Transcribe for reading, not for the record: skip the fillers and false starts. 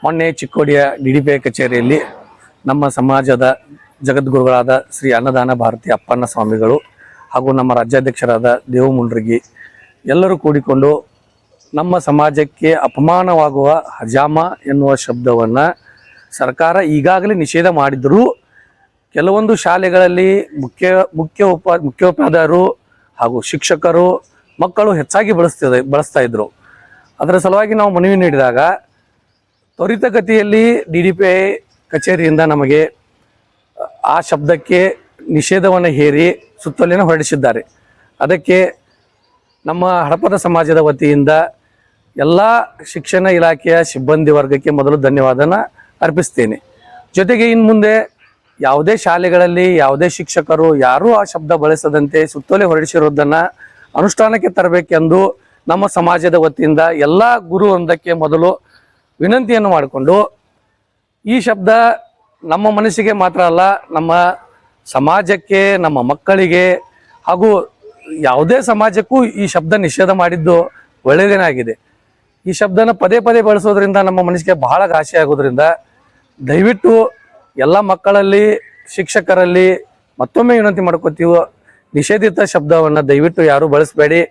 ಮೊನ್ನೆ ಚಿಕ್ಕೋಡಿಯ DDPI ಕಚೇರಿಯಲ್ಲಿ ನಮ್ಮ ಸಮಾಜದ ಜಗದ್ಗುರುಗಳಾದ ಶ್ರೀ ಅನ್ನದಾನ ಭಾರತಿ ಅಪ್ಪಣ್ಣ ಸ್ವಾಮಿಗಳು ಹಾಗೂ ನಮ್ಮ ರಾಜ್ಯಾಧ್ಯಕ್ಷರಾದ ದೇವು ಮುಂಡ್ರಿಗಿ ಎಲ್ಲರೂ ಕೂಡಿಕೊಂಡು ನಮ್ಮ ಸಮಾಜಕ್ಕೆ ಅಪಮಾನವಾಗುವ ಹಜಾಮ ಎನ್ನುವ ಶಬ್ದವನ್ನು ಸರ್ಕಾರ ಈಗಾಗಲೇ ನಿಷೇಧ ಮಾಡಿದರೂ ಕೆಲವೊಂದು ಶಾಲೆಗಳಲ್ಲಿ ಮುಖ್ಯೋಪಾಧ್ಯಾಯರು ಹಾಗೂ ಶಿಕ್ಷಕರು ಮಕ್ಕಳು ಹೆಚ್ಚಾಗಿ ಬಳಸ್ತಾ ಇದ್ದರು. ಅದರ ಸಲುವಾಗಿ ನಾವು ಮನವಿ ನೀಡಿದಾಗ ತ್ವರಿತಗತಿಯಲ್ಲಿ DDPI ಕಚೇರಿಯಿಂದ ನಮಗೆ ಆ ಶಬ್ದಕ್ಕೆ ನಿಷೇಧವನ್ನು ಹೇರಿ ಸುತ್ತೋಲೆನ ಹೊರಡಿಸಿದ್ದಾರೆ. ಅದಕ್ಕೆ ನಮ್ಮ ಹಡಪದ ಸಮಾಜದ ವತಿಯಿಂದ ಎಲ್ಲ ಶಿಕ್ಷಣ ಇಲಾಖೆಯ ಸಿಬ್ಬಂದಿ ವರ್ಗಕ್ಕೆ ಮೊದಲು ಧನ್ಯವಾದನ ಅರ್ಪಿಸ್ತೇನೆ. ಜೊತೆಗೆ ಇನ್ನು ಮುಂದೆ ಯಾವುದೇ ಶಾಲೆಗಳಲ್ಲಿ ಯಾವುದೇ ಶಿಕ್ಷಕರು ಯಾರೂ ಆ ಶಬ್ದ ಬಳಸದಂತೆ ಸುತ್ತೋಲೆ ಹೊರಡಿಸಿರೋದನ್ನು ಅನುಷ್ಠಾನಕ್ಕೆ ತರಬೇಕೆಂದು ನಮ್ಮ ಸಮಾಜದ ವತಿಯಿಂದ ಎಲ್ಲ ಗುರು ವೃಂದಕ್ಕೆ ಮೊದಲು ವಿನಂತಿಯನ್ನು ಮಾಡಿಕೊಂಡು, ಈ ಶಬ್ದ ನಮ್ಮ ಮನಸ್ಸಿಗೆ ಮಾತ್ರ ಅಲ್ಲ, ನಮ್ಮ ಸಮಾಜಕ್ಕೆ, ನಮ್ಮ ಮಕ್ಕಳಿಗೆ ಹಾಗೂ ಯಾವುದೇ ಸಮಾಜಕ್ಕೂ ಈ ಶಬ್ದ ನಿಷೇಧ ಮಾಡಿದ್ದು ಒಳ್ಳೆಯದೇನಾಗಿದೆ. ಈ ಶಬ್ದನ ಪದೇ ಪದೇ ಬಳಸೋದ್ರಿಂದ ನಮ್ಮ ಮನಸ್ಸಿಗೆ ಬಹಳ ಘಾಸಿ ಆಗೋದ್ರಿಂದ ದಯವಿಟ್ಟು ಎಲ್ಲ ಮಕ್ಕಳಲ್ಲಿ, ಶಿಕ್ಷಕರಲ್ಲಿ ಮತ್ತೊಮ್ಮೆ ವಿನಂತಿ ಮಾಡ್ಕೋತೀವಿ, ನಿಷೇಧಿತ ಶಬ್ದವನ್ನು ದಯವಿಟ್ಟು ಯಾರೂ ಬಳಸಬೇಡಿ.